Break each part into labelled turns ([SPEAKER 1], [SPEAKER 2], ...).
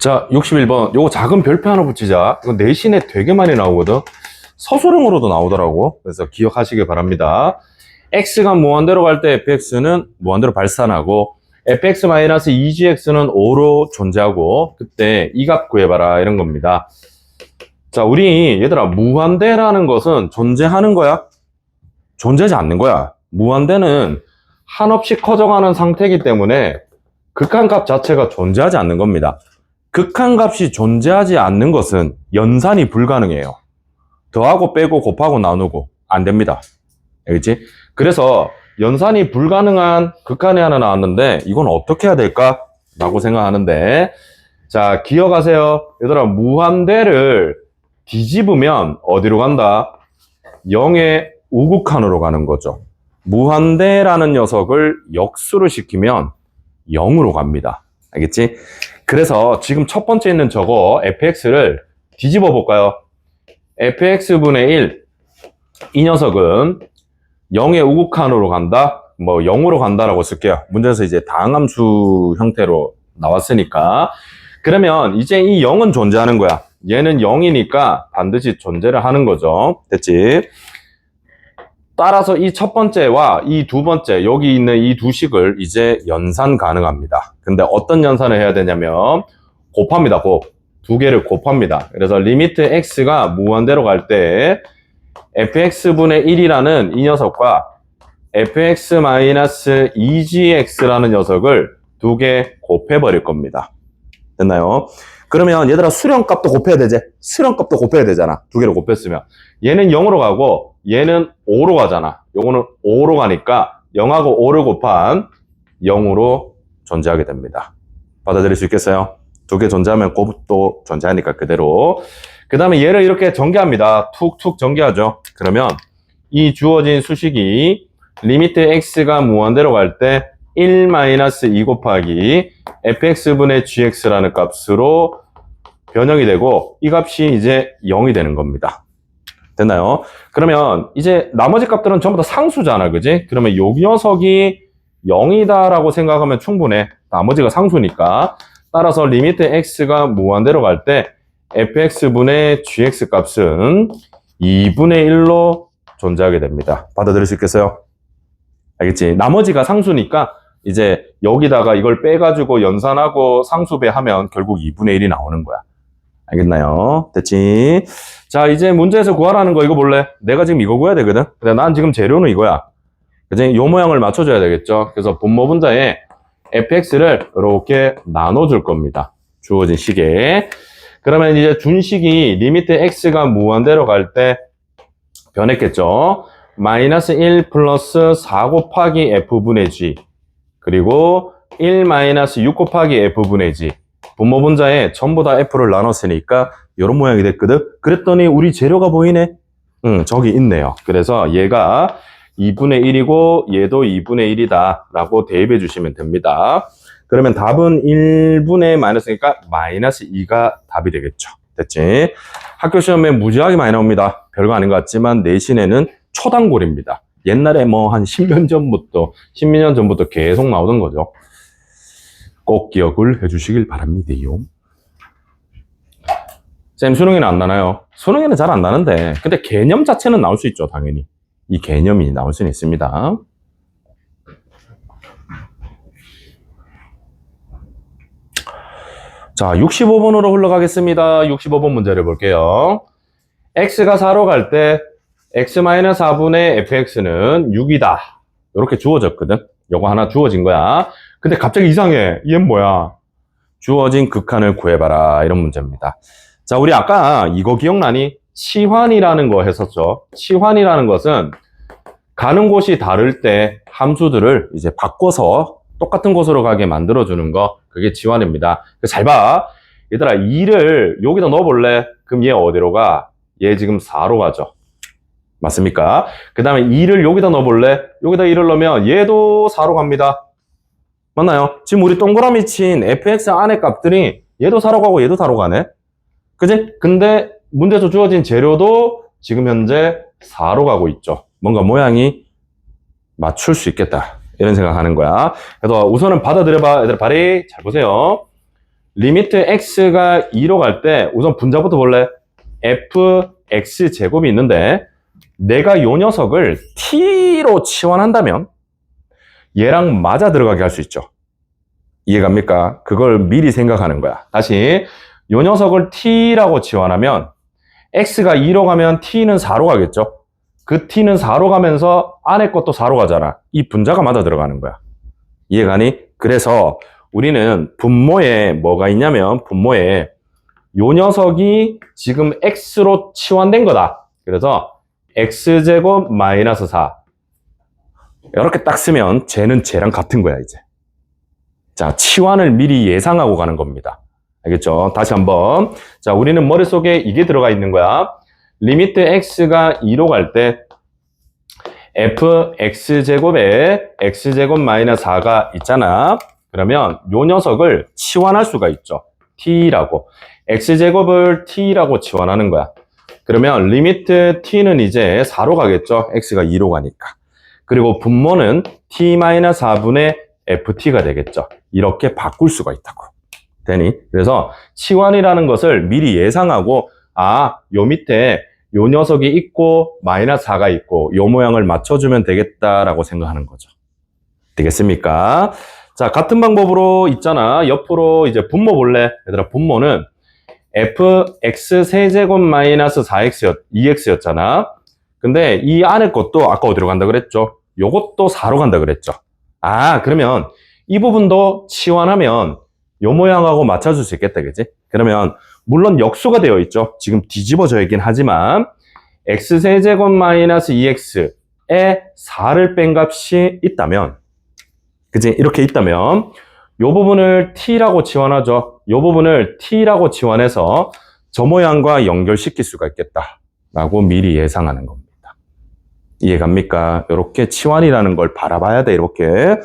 [SPEAKER 1] 자, 61번. 요거 작은 별표 하나 붙이자. 이거 내신에 되게 많이 나오거든. 서술형으로도 나오더라고. 그래서 기억하시길 바랍니다. x가 무한대로 갈 때 fx는 무한대로 발산하고 fx-2gx는 5로 존재하고 그때 이 값 구해봐라 이런 겁니다. 자, 우리 얘들아 무한대라는 것은 존재하는 거야? 존재하지 않는 거야. 무한대는 한없이 커져가는 상태이기 때문에 극한값 자체가 존재하지 않는 겁니다. 극한값이 존재하지 않는 것은 연산이 불가능해요. 더하고 빼고 곱하고 나누고 안 됩니다. 알겠지? 그래서 연산이 불가능한 극한이 하나 나왔는데 이건 어떻게 해야 될까? 라고 생각하는데 자, 기억하세요. 얘들아 무한대를 뒤집으면 어디로 간다? 0의 우극한으로 가는 거죠. 무한대라는 녀석을 역수를 시키면 0으로 갑니다. 알겠지? 그래서 지금 첫 번째 있는 저거 fx를 뒤집어 볼까요? fx분의 1 이 녀석은 0의 우극한으로 간다? 뭐 0으로 간다라고 쓸게요. 문제에서 이제 다항함수 형태로 나왔으니까 그러면 이제 이 0은 존재하는 거야. 얘는 0이니까 반드시 존재를 하는 거죠. 됐지? 따라서 이 첫 번째와 이 두 번째 여기 있는 이 두 식을 이제 연산 가능합니다. 근데 어떤 연산을 해야 되냐면 곱합니다. 두 개를 곱합니다. 그래서 리미트 x가 무한대로 갈 때 fx분의 1이라는 이 녀석과 fx-2gx라는 녀석을 두 개 곱해버릴 겁니다. 됐나요? 그러면 얘들아 수렴값도 곱해야 되지? 수렴값도 곱해야 되잖아. 두 개를 곱했으면. 얘는 0으로 가고 얘는 5로 가잖아. 요거는 5로 가니까 0하고 5를 곱한 0으로 존재하게 됩니다. 받아들일 수 있겠어요? 두 개 존재하면 곱도 존재하니까 그대로. 그 다음에 얘를 이렇게 전개합니다. 툭툭 전개하죠. 그러면 이 주어진 수식이 리미트 x가 무한대로 갈 때 1-2 곱하기 fx분의 gx라는 값으로 변형이 되고 이 값이 이제 0이 되는 겁니다. 됐나요? 그러면 이제 나머지 값들은 전부 다 상수잖아. 그지? 그러면 요 녀석이 0이다라고 생각하면 충분해. 나머지가 상수니까. 따라서 리미트 x가 무한대로 갈 때 fx분의 gx 값은 2분의 1로 존재하게 됩니다. 받아들일 수 있겠어요? 알겠지? 나머지가 상수니까 이제 여기다가 이걸 빼가지고 연산하고 상수배하면 결국 2분의 1이 나오는 거야. 알겠나요? 됐지? 자, 이제 문제에서 구하라는 거 이거 볼래? 내가 지금 이거 구해야 되거든? 근데 난 지금 재료는 이거야. 그치? 요 모양을 맞춰줘야 되겠죠? 그래서 분모 분자에 fx를 이렇게 나눠줄 겁니다. 주어진 식에. 그러면 이제 준식이 리미트 x가 무한대로 갈 때 변했겠죠? -1 플러스 4 곱하기 f분의 g 그리고 1-6 곱하기 f분의 g 분모 분자에 전부 다 f를 나눴으니까 이런 모양이 됐거든. 그랬더니 우리 재료가 보이네. 저기 있네요. 그래서 얘가 2분의 1이고 얘도 2분의 1이다 라고 대입해 주시면 됩니다. 그러면 답은 1분의 마이너스니까 -2가 답이 되겠죠. 됐지? 학교 시험에 무지하게 많이 나옵니다. 별거 아닌 것 같지만 내신에는 초단골입니다. 옛날에 뭐 한 10년 전부터 10년 전부터 계속 나오던 거죠. 꼭 기억을 해주시길 바랍니다요. 쌤 수능에는 안 나나요? 수능에는 잘 안 나는데 근데 개념 자체는 나올 수 있죠. 당연히 이 개념이 나올 수는 있습니다. 자, 65번으로 흘러가겠습니다. 65번 문제를 볼게요. x가 4로 갈 때 x-4분의 fx는 6이다. 이렇게 주어졌거든. 요거 하나 주어진 거야. 근데 갑자기 이상해. 얘는 뭐야? 주어진 극한을 구해봐라. 이런 문제입니다. 자, 우리 아까 이거 기억나니? 치환이라는 거 했었죠. 치환이라는 것은 가는 곳이 다를 때 함수들을 이제 바꿔서 똑같은 곳으로 가게 만들어주는 거. 그게 치환입니다. 잘 봐. 얘들아, 2를 여기다 넣어볼래? 그럼 얘 어디로 가? 얘 지금 4로 가죠. 맞습니까? 그 다음에 2를 여기다 넣어볼래? 여기다 2를 넣으면 얘도 4로 갑니다. 맞나요? 지금 우리 동그라미 친 fx 안의 값들이 얘도 4로 가고 얘도 4로 가네? 그지? 근데 문제에서 주어진 재료도 지금 현재 4로 가고 있죠. 뭔가 모양이 맞출 수 있겠다. 이런 생각하는 거야. 그래서 우선은 받아들여봐. 얘들아, 발이 잘 보세요. 리미트 x가 2로 갈 때 우선 분자부터 볼래? fx 제곱이 있는데 내가 요 녀석을 t로 치환한다면 얘랑 맞아 들어가게 할 수 있죠. 이해갑니까? 그걸 미리 생각하는 거야. 다시 요 녀석을 t라고 치환하면 x가 2로 가면 t는 4로 가겠죠. 그 t는 4로 가면서 안에 것도 4로 가잖아. 이 분자가 맞아 들어가는 거야. 이해가니? 그래서 우리는 분모에 뭐가 있냐면 분모에 요 녀석이 지금 x로 치환된 거다. 그래서 x제곱 마이너스 4 이렇게 딱 쓰면 쟤는 쟤랑 같은 거야 이제. 자, 치환을 미리 예상하고 가는 겁니다. 알겠죠? 다시 한번. 자, 우리는 머릿속에 이게 들어가 있는 거야. 리미트 x가 2로 갈 때 fx제곱에 x제곱 마이너스 4가 있잖아. 그러면 요 녀석을 치환할 수가 있죠. t라고. x제곱을 t라고 치환하는 거야. 그러면 리미트 t는 이제 4로 가겠죠. x가 2로 가니까. 그리고 분모는 t-4분의 ft가 되겠죠. 이렇게 바꿀 수가 있다고. 되니? 그래서 치환이라는 것을 미리 예상하고 요 밑에 요 녀석이 있고 마이너스 4가 있고 요 모양을 맞춰주면 되겠다라고 생각하는 거죠. 되겠습니까? 자, 같은 방법으로 있잖아. 옆으로 이제 분모 볼래? 얘들아, 분모는 fx 세제곱 마이너스 2x였잖아. 근데 이 안에 것도 아까 어디로 간다 그랬죠? 요것도 4로 간다 그랬죠. 그러면 이 부분도 치환하면 요 모양하고 맞춰줄 수 있겠다, 그지? 그러면 물론 역수가 되어 있죠. 지금 뒤집어져 있긴 하지만 x세제곱 마이너스 2x에 4를 뺀 값이 있다면, 그지? 이렇게 있다면 요 부분을 t라고 치환하죠. 요 부분을 t라고 치환해서 저 모양과 연결시킬 수가 있겠다라고 미리 예상하는 겁니다. 이해갑니까? 이렇게 치환이라는 걸 바라봐야 돼, 이렇게.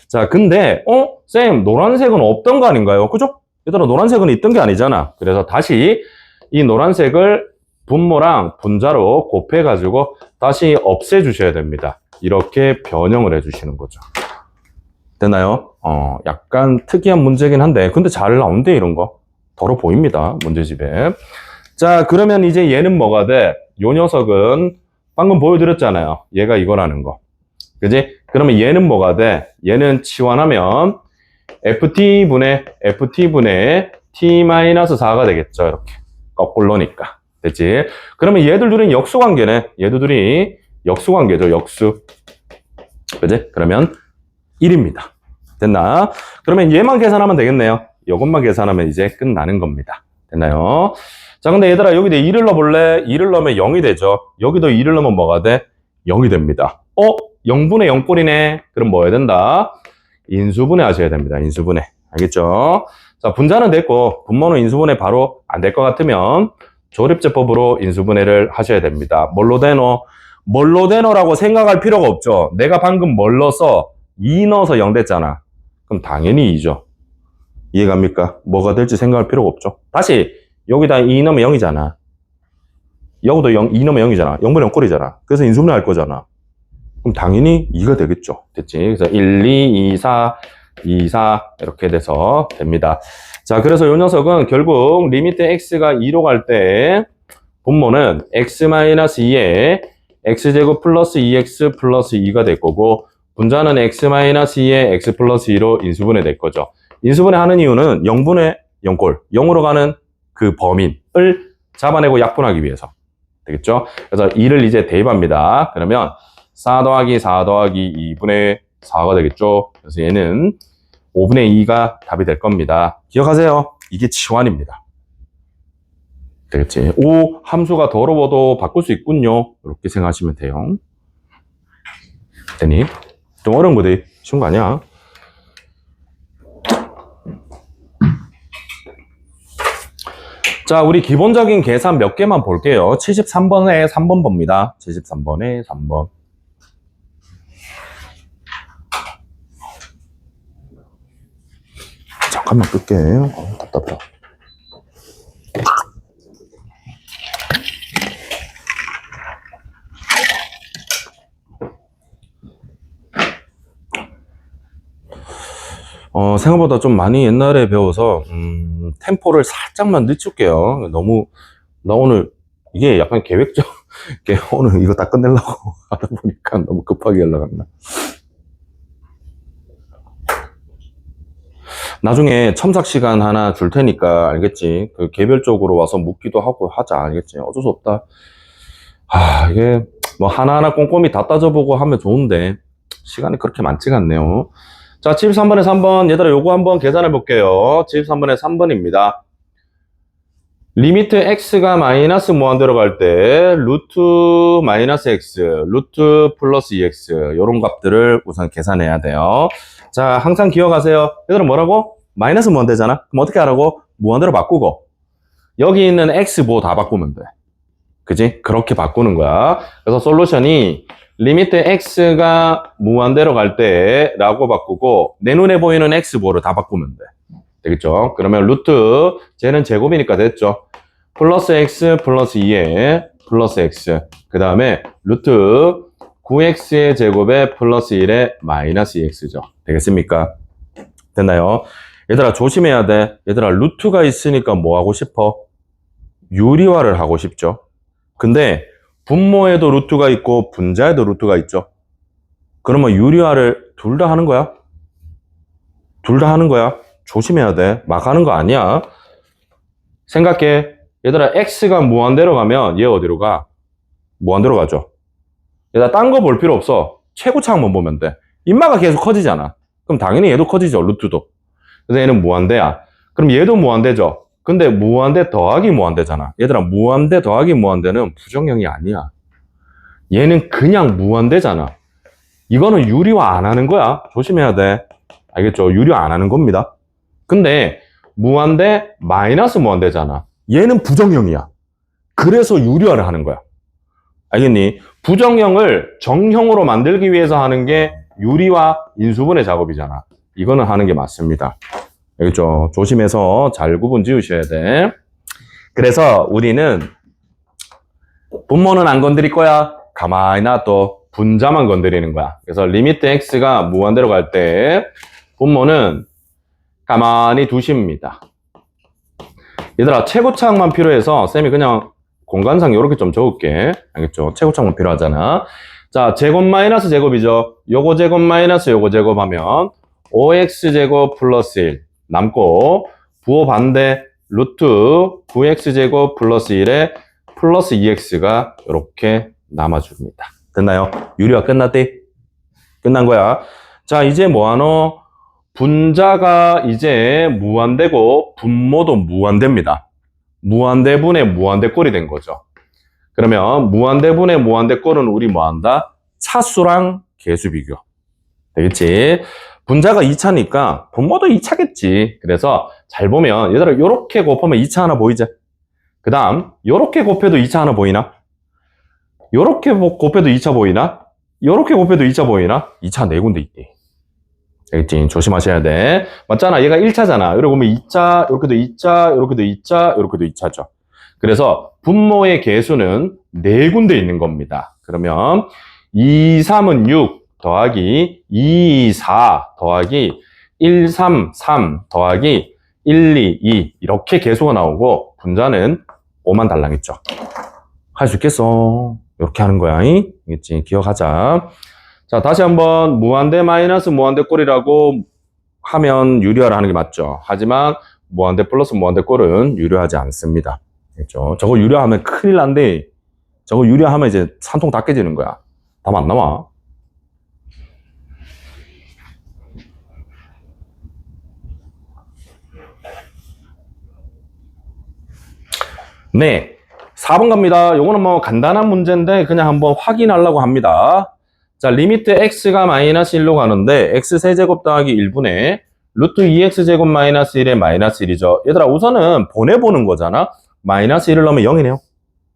[SPEAKER 1] 자, 근데 쌤, 노란색은 없던 거 아닌가요? 그죠? 얘들아, 노란색은 있던 게 아니잖아. 그래서 다시 이 노란색을 분모랑 분자로 곱해가지고 다시 없애주셔야 됩니다. 이렇게 변형을 해주시는 거죠. 됐나요? 약간 특이한 문제긴 한데, 근데 잘 나온대, 이런 거. 더러 보입니다, 문제집에. 자, 그러면 이제 얘는 뭐가 돼? 요 녀석은 방금 보여드렸잖아요. 얘가 이거라는 거. 그지? 그러면 얘는 뭐가 돼? 얘는 치환하면 ft분의 t-4가 되겠죠. 이렇게. 거꾸로니까. 됐지? 그러면 얘들 둘은 역수관계네. 얘들 둘이 역수관계죠. 역수. 그지? 그러면 1입니다. 됐나? 그러면 얘만 계산하면 되겠네요. 이것만 계산하면 이제 끝나는 겁니다. 됐나요? 자, 근데 얘들아, 여기다 2를 넣어볼래? 2를 넣으면 0이 되죠. 여기도 2를 넣으면 뭐가 돼? 0이 됩니다. 0분의 0꼴이네. 그럼 뭐 해야 된다? 인수분해 하셔야 됩니다. 인수분해. 알겠죠? 자, 분자는 됐고, 분모는 인수분해 바로 안 될 것 같으면 조립제법으로 인수분해를 하셔야 됩니다. 뭘로 되노? 뭘로 되노라고 생각할 필요가 없죠. 내가 방금 뭘 넣어서 2 넣어서 0 됐잖아. 그럼 당연히 2죠. 이해갑니까? 뭐가 될지 생각할 필요가 없죠. 다시 여기다 2 넣으면 0이잖아. 여기도 2 넣으면 0이잖아. 0분의 0꼴이잖아. 그래서 인수분해 할 거잖아. 그럼 당연히 2가 되겠죠. 됐지? 그래서 1, 2, 2, 4, 2, 4 이렇게 돼서 됩니다. 자, 그래서 이 녀석은 결국 리미트 x가 2로 갈 때 분모는 x-2에 x제곱 플러스 2x 플러스 2가 될 거고 분자는 x-2에 x 플러스 2로 인수분해 될 거죠. 인수분해 하는 이유는 0분의 0꼴, 0으로 가는 그 범인을 잡아내고 약분하기 위해서. 되겠죠? 그래서 2를 이제 대입합니다. 그러면 4 더하기 4 더하기 2분의 4가 되겠죠? 그래서 얘는 5분의 2가 답이 될 겁니다. 기억하세요. 이게 치환입니다. 되겠지? 오, 함수가 더러워도 바꿀 수 있군요. 이렇게 생각하시면 돼요. 되니? 좀 어려운 거지? 쉬운 거 아니야? 자, 우리 기본적인 계산 몇 개만 볼게요. 73번에 3번 봅니다. 73번에 3번. 잠깐만 끌게. 답답해. 생각보다 좀 많이 옛날에 배워서, 템포를 살짝만 늦출게요. 나 오늘, 이게 약간 계획적, 오늘 이거 다 끝내려고 하다 보니까 너무 급하게 연락왔나. 나중에 첨삭 시간 하나 줄 테니까, 알겠지? 그 개별적으로 와서 묻기도 하고 하자, 알겠지? 어쩔 수 없다. 이게, 뭐, 하나하나 꼼꼼히 다 따져보고 하면 좋은데, 시간이 그렇게 많지가 않네요. 자, 73번에 3번. 얘들아, 요거 한번 계산해 볼게요. 73번에 3번입니다. 리미트 x가 마이너스 무한대로 갈 때, 루트 마이너스 x, 루트 플러스 2x, 요런 값들을 우선 계산해야 돼요. 자, 항상 기억하세요. 얘들아, 뭐라고? 마이너스 무한대잖아? 그럼 어떻게 하라고? 무한대로 바꾸고, 여기 있는 x 뭐 다 바꾸면 돼. 그지? 그렇게 바꾸는 거야. 그래서 솔루션이 리미트 x가 무한대로 갈 때 라고 바꾸고 내 눈에 보이는 x보를 다 바꾸면 돼. 되겠죠? 그러면 루트 쟤는 제곱이니까 됐죠? 플러스 x 플러스 2에 플러스 x 그 다음에 루트 9x의 제곱에 플러스 1에 마이너스 2x죠. 되겠습니까? 됐나요? 얘들아 조심해야 돼. 얘들아 루트가 있으니까 뭐 하고 싶어? 유리화를 하고 싶죠. 근데 분모에도 루트가 있고 분자에도 루트가 있죠. 그러면 유리화를 둘 다 하는 거야? 둘 다 하는 거야? 조심해야 돼. 막 하는 거 아니야. 생각해. 얘들아 x가 무한대로 가면 얘 어디로 가? 무한대로 가죠. 얘들아 딴 거 볼 필요 없어. 최고차항만 보면 돼. 인마가 계속 커지잖아. 그럼 당연히 얘도 커지죠. 루트도. 그래서 얘는 무한대야. 그럼 얘도 무한대죠. 근데 무한대 더하기 무한대잖아. 얘들아 무한대 더하기 무한대는 부정형이 아니야. 얘는 그냥 무한대잖아. 이거는 유리화 안 하는 거야. 조심해야 돼. 알겠죠? 유리화 안 하는 겁니다. 근데 무한대 마이너스 무한대잖아. 얘는 부정형이야. 그래서 유리화를 하는 거야. 알겠니? 부정형을 정형으로 만들기 위해서 하는 게 유리화 인수분해 작업이잖아. 이거는 하는 게 맞습니다. 알겠죠? 조심해서 잘 구분 지으셔야 돼. 그래서 우리는 분모는 안 건드릴 거야. 가만히 놔둬. 분자만 건드리는 거야. 그래서 리미트 x가 무한대로 갈 때 분모는 가만히 두십니다. 얘들아 최고차항만 필요해서 쌤이 그냥 공간상 이렇게 좀 적을게. 알겠죠? 최고차항만 필요하잖아. 자, 제곱 마이너스 제곱이죠. 요거 제곱 마이너스 요거 제곱하면 5x제곱 플러스 1 남고 부호 반대 루트 9x제곱 플러스 1에 플러스 2x가 이렇게 남아줍니다. 됐나요? 유리화 끝났대? 끝난 거야. 자, 이제 뭐하노? 분자가 이제 무한대고 분모도 무한대입니다. 무한대분의 무한대꼴이 된 거죠. 그러면 무한대분의 무한대꼴은 우리 뭐한다? 차수랑 계수 비교. 되겠지? 분자가 2차니까 분모도 2차겠지. 그래서 잘 보면 얘들아 요렇게 곱하면 2차 하나 보이지? 그 다음 요렇게 곱해도 2차 하나 보이나? 요렇게 곱해도 2차 보이나? 요렇게 곱해도 2차 보이나? 2차 4군데 있대. 알겠지? 조심하셔야 돼. 맞잖아. 얘가 1차잖아. 이러고 보면 2차, 요렇게도 2차, 요렇게도 2차, 요렇게도 2차죠. 그래서 분모의 개수는 4군데 있는 겁니다. 그러면 2, 3은 6 더하기 2, 4 더하기 1, 3, 3 더하기 1, 2, 2 이렇게 개수가 나오고 분자는 5만 달랑했죠. 할 수 있겠어. 이렇게 하는 거야. 알겠지? 기억하자. 자, 다시 한번 무한대 마이너스 무한대 꼴이라고 하면 유리화를 하는 게 맞죠. 하지만 무한대 플러스 무한대 꼴은 유리화하지 않습니다. 그렇죠? 저거 유리화하면 큰일 난데 저거 유리화하면 이제 산통 다 깨지는 거야. 답 안 나와. 네, 4번 갑니다. 요거는 뭐 간단한 문제인데 그냥 한번 확인하려고 합니다. 자, 리미트 x가 마이너스 1로 가는데 x 세제곱 더하기 1분의 루트 2x제곱 마이너스 1에 마이너스 1이죠. 얘들아 우선은 보내보는 거잖아. 마이너스 1을 넣으면 0이네요.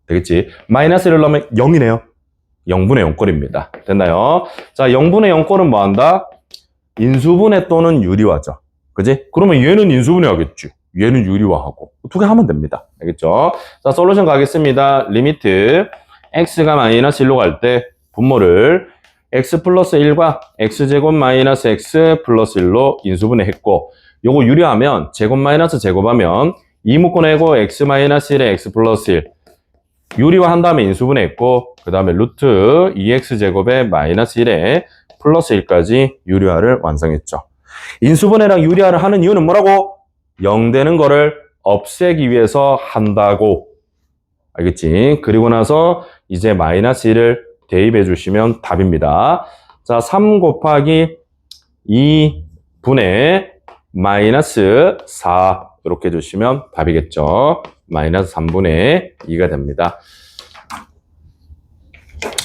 [SPEAKER 1] 되겠지? 마이너스 1을 넣으면 0이네요. 0분의 0꼴입니다. 됐나요? 자, 0분의 0꼴은 뭐 한다? 인수분해 또는 유리화죠. 그지? 그러면 얘는 인수분해 하겠지. 얘는 유리화하고. 두 개 하면 됩니다. 알겠죠? 자, 솔루션 가겠습니다. 리미트 x가 마이너스 1로 갈 때 분모를 x 플러스 1과 x제곱 마이너스 x 플러스 1로 인수분해했고 요거 유리하면 제곱 마이너스 제곱하면 2 묶어내고 x 마이너스 1에 x 플러스 1 유리화한 다음에 인수분해했고 그 다음에 루트 2x제곱에 마이너스 1에 플러스 1까지 유리화를 완성했죠. 인수분해랑 유리화를 하는 이유는 뭐라고? 0 되는 거를 없애기 위해서 한다고. 알겠지? 그리고 나서 이제 마이너스 1을 대입해 주시면 답입니다. 자, 3 곱하기 2분의 마이너스 4 이렇게 해주시면 답이겠죠. 마이너스 3분의 2가 됩니다.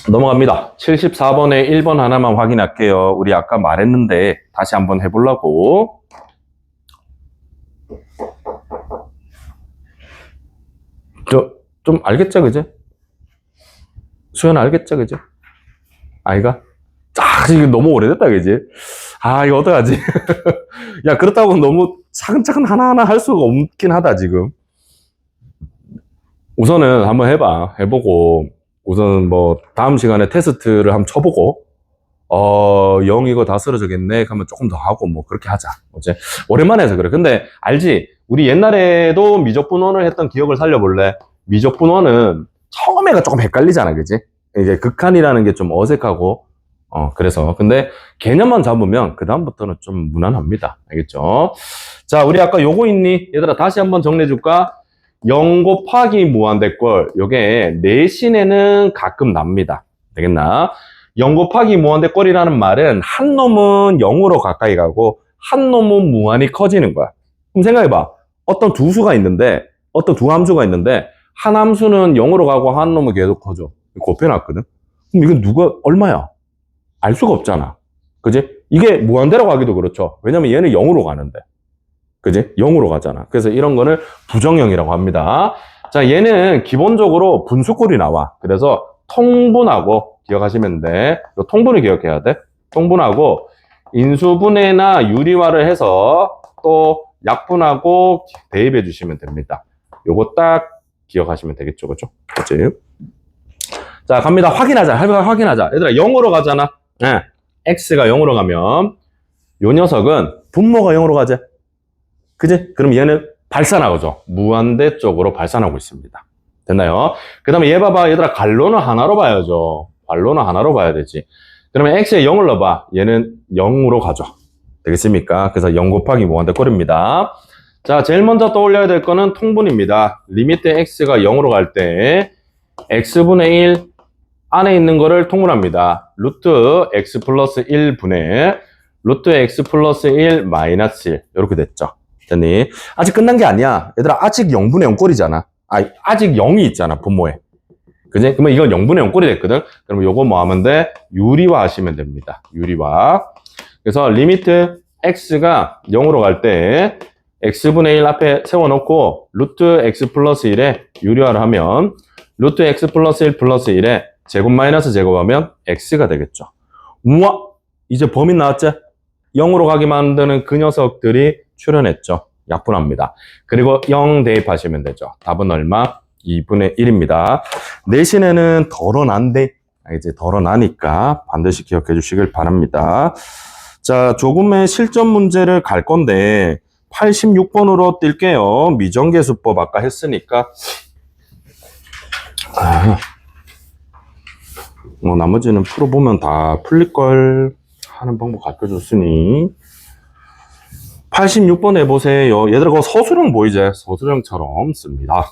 [SPEAKER 1] 넘어갑니다. 74번에 1번 하나만 확인할게요. 우리 아까 말했는데 다시 한번 해보려고. 좀 알겠죠, 그죠? 수연 알겠죠, 그죠? 아이가? 이거 너무 오래됐다, 그지? 이거 어떡하지? 야, 그렇다고 너무 차근차근 하나하나 할 수가 없긴 하다, 지금. 우선은 한번 해보고, 우선 뭐, 다음 시간에 테스트를 한번 쳐보고, 0 이거 다 쓰러졌겠네? 하면 조금 더 하고, 뭐, 그렇게 하자. 어째? 오랜만에 해서 그래. 근데, 알지? 우리 옛날에도 미적분원을 했던 기억을 살려볼래? 미적분원은 처음에가 조금 헷갈리잖아, 그지? 이게 극한이라는 게 좀 어색하고, 그래서. 근데 개념만 잡으면 그다음부터는 좀 무난합니다. 알겠죠? 자, 우리 아까 요거 있니? 얘들아, 다시 한번 정리해줄까? 0 곱하기 무한대꼴. 요게 내신에는 가끔 납니다. 되겠나? 0 곱하기 무한대꼴이라는 말은 한 놈은 0으로 가까이 가고 한 놈은 무한히 커지는 거야. 그럼 생각해봐. 어떤 두 수가 있는데, 어떤 두 함수가 있는데, 한 함수는 0으로 가고 한 놈은 계속 커져. 곱해놨거든? 그럼 이건 누가, 얼마야? 알 수가 없잖아. 그지? 이게 무한대라고 하기도 그렇죠. 왜냐면 얘는 0으로 가는데. 그지? 0으로 가잖아. 그래서 이런 거를 부정형이라고 합니다. 자, 얘는 기본적으로 분수꼴이 나와. 그래서 통분하고 기억하시면 돼. 통분을 기억해야 돼. 통분하고 인수분해나 유리화를 해서 또 약분하고 대입해 주시면 됩니다. 요거 딱 기억하시면 되겠죠. 그죠? 그치? 자, 갑니다. 확인하자. 얘들아, 0으로 가잖아. 네. x가 0으로 가면 요 녀석은 분모가 0으로 가지. 그지? 그럼 얘는 발산하고죠. 무한대 쪽으로 발산하고 있습니다. 됐나요? 그 다음에 얘 봐봐. 얘들아, 괄호는 하나로 봐야죠. 괄호는 하나로 봐야 되지. 그러면 x에 0을 넣어봐. 얘는 0으로 가죠. 되겠습니까? 그래서 0 곱하기 무한대 꼴입니다. 자, 제일 먼저 떠올려야 될 거는 통분입니다. 리미트 x가 0으로 갈 때 x분의 1 안에 있는 거를 통분합니다. 루트 x 플러스 1분의 루트 x 플러스 1 마이너스 1 이렇게 됐죠. 됐니? 아직 끝난 게 아니야. 얘들아, 아직 0분의 0 꼴이잖아. 아직 0이 있잖아, 분모에. 그지? 그러면 이건 0분의 0 꼴이 됐거든? 그러면 요거 뭐 하면 돼? 유리화 하시면 됩니다. 유리화. 그래서 리미트 x가 0으로 갈 때 x분의 1 앞에 세워놓고 루트 x 플러스 1에 유리화를 하면 루트 x 플러스 1 플러스 1에 제곱 마이너스 제곱하면 x가 되겠죠. 우와! 이제 범위 나왔지? 0으로 가게 만드는 그 녀석들이 출현했죠. 약분합니다. 그리고 0 대입하시면 되죠. 답은 얼마? 2분의 1입니다. 내신에는 덜어난데, 이제 덜어나니까 반드시 기억해 주시길 바랍니다. 자, 조금의 실전 문제를 갈 건데, 86번으로 뛸게요. 미정계수법 아까 했으니까. 뭐 나머지는 풀어보면 다 풀릴걸 하는 방법 가르쳐줬으니 86번 해보세요. 얘들아, 그거 서술형 보이지? 서술형처럼 씁니다.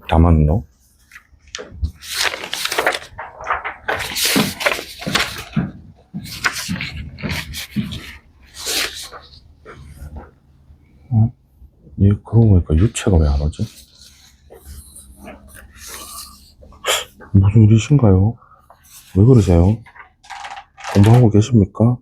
[SPEAKER 1] 다 맞노? 얘 그러고 보니까 유체가 왜 안 오지? 무슨 일이신가요? 왜 그러세요? 공부하고 계십니까?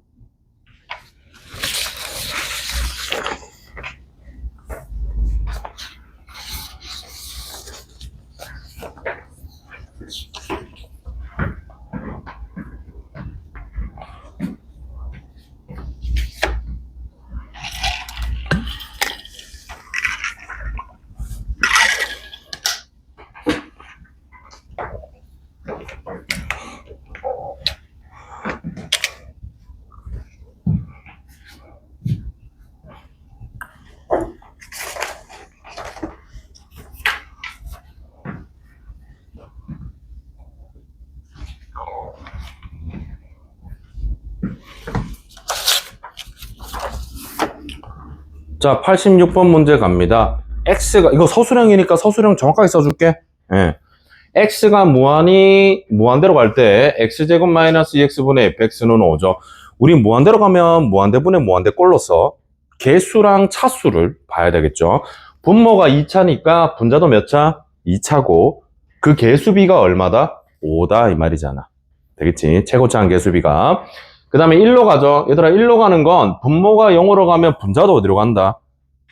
[SPEAKER 1] 자, 86번 문제 갑니다. x가, 이거 서술형이니까 서술형 정확하게 써줄게. 예. x가 무한대로 갈 때 x제곱 마이너스 2x분의 fx는 5죠. 우리 무한대로 가면 무한대분의 무한대 꼴로 써. 개수랑 차수를 봐야 되겠죠. 분모가 2차니까 분자도 몇 차? 2차고 그 개수비가 얼마다? 5다 이 말이잖아. 되겠지? 최고차한 개수비가. 그 다음에 1로 가죠. 얘들아 1로 가는 건 분모가 0으로 가면 분자도 어디로 간다?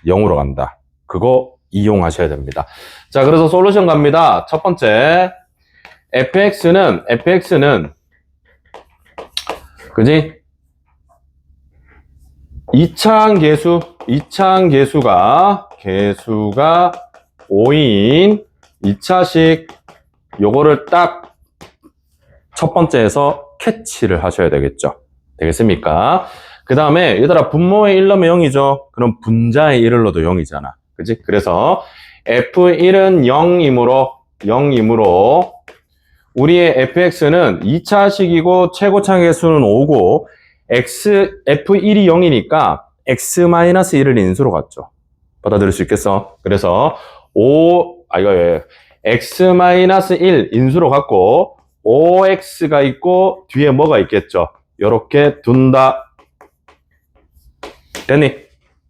[SPEAKER 1] 0으로 간다. 그거 이용하셔야 됩니다. 자, 그래서 솔루션 갑니다. 첫 번째 fx는 그지? 2차항 개수가 5인 2차식 요거를 딱 첫 번째에서 캐치를 하셔야 되겠죠. 되겠습니까? 그 다음에 얘들아 분모의 1 넣으면 0이죠. 그럼 분자의 1을 넣어도 0이잖아. 그지? 그래서 F1은 0이므로 우리의 fx는 2차식이고 최고차항 개수는 5고 F1이 0이니까 x-1을 인수로 갔죠. 받아들일 수 있겠어? 그래서 x-1 인수로 갔고 5x가 있고 뒤에 뭐가 있겠죠? 요렇게 둔다. 됐니?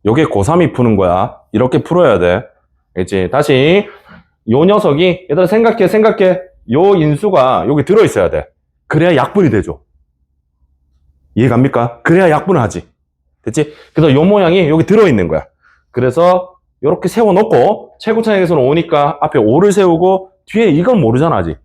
[SPEAKER 1] 요게 고3이 푸는 거야. 이렇게 풀어야 돼. 알겠지? 다시 요 녀석이 얘들아 생각해. 요 인수가 여기 들어있어야 돼. 그래야 약분이 되죠. 이해갑니까? 그래야 약분을 하지. 됐지? 그래서 요 모양이 여기 들어있는 거야. 그래서 요렇게 세워놓고 최고차항에서는 5니까 앞에 5를 세우고 뒤에 이건 모르잖아 아직.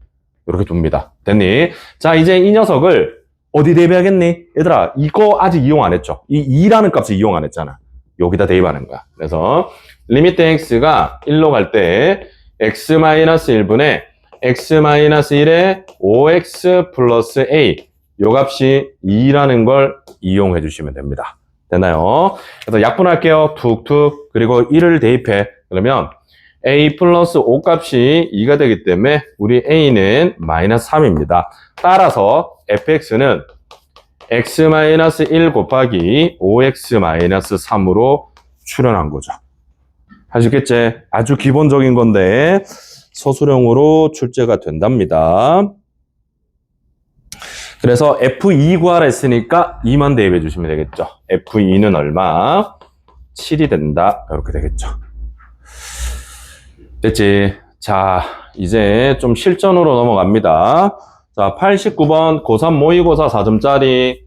[SPEAKER 1] 이렇게 둡니다. 됐니? 자, 이제 이 녀석을 어디 대입하겠니? 얘들아, 이거 아직 이용 안 했죠? 이 2라는 값을 이용 안 했잖아. 여기다 대입하는 거야. 그래서 리미트 x가 1로 갈 때 x-1분의 x-1에 5x 플러스 a 요 값이 2라는 걸 이용해 주시면 됩니다. 됐나요? 그래서 약분할게요. 툭툭. 그리고 1을 대입해. 그러면 a 플러스 5 값이 2가 되기 때문에 우리 a는 마이너스 3입니다. 따라서 fx는 x-1 곱하기 5x-3으로 출현한 거죠. 하시겠지? 아주 기본적인 건데 서술형으로 출제가 된답니다. 그래서 F2 구하라 했으니까 2만 대입해 주시면 되겠죠. F2는 얼마? 7이 된다. 이렇게 되겠죠. 됐지? 자, 이제 좀 실전으로 넘어갑니다. 자, 89번 고3 모의고사 4점짜리,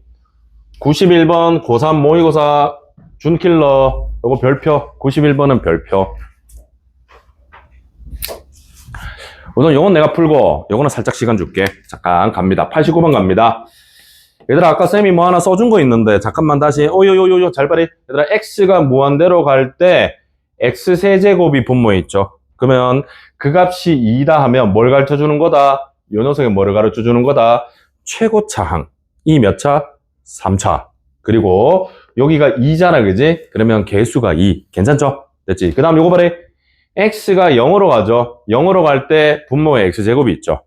[SPEAKER 1] 91번 고3 모의고사 준킬러, 요거 별표, 91번은 별표. 우선 요건 내가 풀고 요거는 살짝 시간 줄게. 잠깐 갑니다. 89번 갑니다. 얘들아, 아까 쌤이 뭐 하나 써준 거 있는데 잠깐만 다시 요요요요 잘 봐리. 얘들아, x가 무한대로 갈 때 x 세제곱이 분모에 있죠. 그러면 그 값이 2다 하면 뭘 가르쳐 주는 거다? 요 녀석이 뭐를 가르쳐 주는 거다? 최고차항. 이 몇 차? 3차. 그리고 여기가 2잖아, 그지? 그러면 개수가 2. 괜찮죠? 됐지? 그 다음 요거 봐라. x가 0으로 가죠. 0으로 갈 때 분모에 x제곱이 있죠.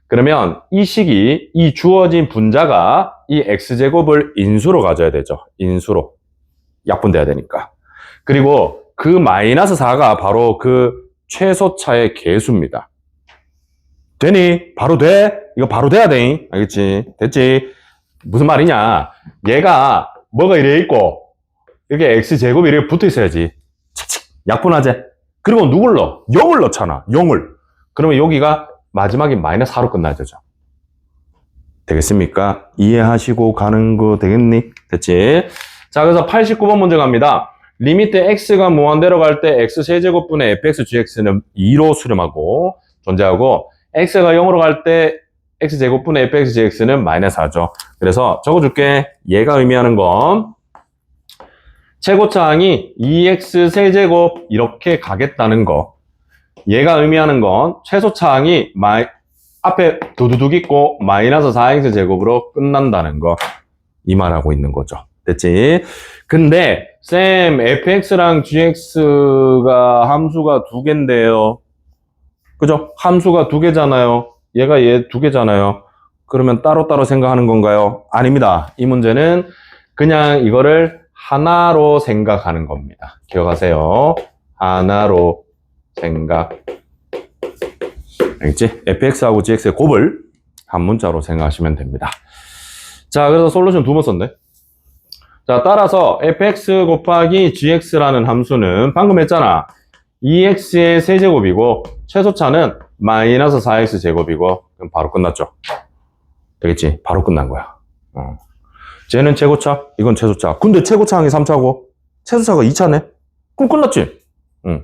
[SPEAKER 1] 그러면 이 식이, 이 주어진 분자가 이 x제곱을 인수로 가져야 되죠. 인수로. 약분돼야 되니까. 그리고 그 마이너스 4가 바로 그 최소차의 개수입니다. 되니? 바로 돼? 이거 바로 돼야 돼. 알겠지? 됐지? 무슨 말이냐? 얘가 뭐가 이래 있고 이렇게 x제곱이 이렇게 붙어 있어야지. 약분하지? 그리고 누굴 넣어? 0을 넣잖아. 0을. 그러면 여기가 마지막에 마이너스 4로 끝나야 되죠. 되겠습니까? 이해하시고 가는 거 되겠니? 됐지? 자, 그래서 89번 문제 갑니다. 리미트 x가 무한대로 갈 때 x세제곱분의 fx, gx는 2로 수렴하고 존재하고 x가 0으로 갈 때 x제곱분의 fx, gx는 마이너스 4죠. 그래서 적어줄게. 얘가 의미하는 건 최고차항이 2x 세제곱 이렇게 가겠다는 거. 얘가 의미하는 건 최소차항이 앞에 두두둑 있고 마이너스 4x 제곱으로 끝난다는 거. 이 말하고 있는 거죠. 됐지? 근데 쌤, fx랑 gx가 함수가 두 개인데요. 그죠? 함수가 두 개잖아요. 얘가 얘 두 개잖아요. 그러면 따로따로 생각하는 건가요? 아닙니다. 이 문제는 그냥 이거를 하나로 생각하는 겁니다. 기억하세요. 하나로 생각. 알겠지? fx하고 gx의 곱을 한 문자로 생각하시면 됩니다. 자, 그래서 솔루션 두 번 썼네. 자, 따라서 fx 곱하기 gx라는 함수는 방금 했잖아. 2x의 세제곱이고 최소차는 마이너스 4x 제곱이고 그럼 바로 끝났죠. 되겠지? 바로 끝난 거야. 쟤는 최고차, 이건 최소차. 근데 최고차항이 3차고 최소차가 2차네? 그럼 끝났지?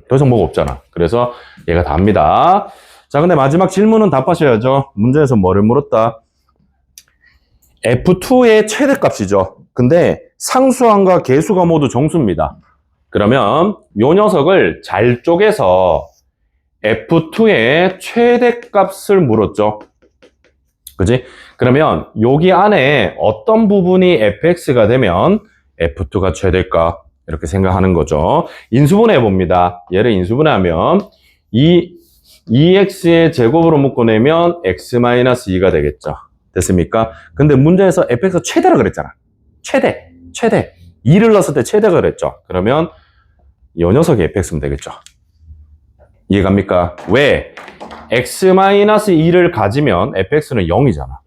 [SPEAKER 1] 더 이상 뭐가 없잖아. 그래서 얘가 답니다. 자, 근데 마지막 질문은 답하셔야죠. 문제에서 뭐를 물었다? F2의 최대값이죠. 근데 상수항과 개수가 모두 정수입니다. 그러면 요 녀석을 잘 쪼개서 F2의 최대값을 물었죠. 그지? 그러면 여기 안에 어떤 부분이 fx가 되면 f2가 최대일까? 이렇게 생각하는 거죠. 인수분해 봅니다. 얘를 인수분해하면 2x의 제곱으로 묶어내면 x-2가 되겠죠. 됐습니까? 근데 문제에서 fx가 최대라 그랬잖아. 최대. 2를 넣었을 때 최대가 그랬죠. 그러면 이 녀석이 fx면 되겠죠. 이해갑니까? 왜? x-2를 가지면 fx는 0이잖아.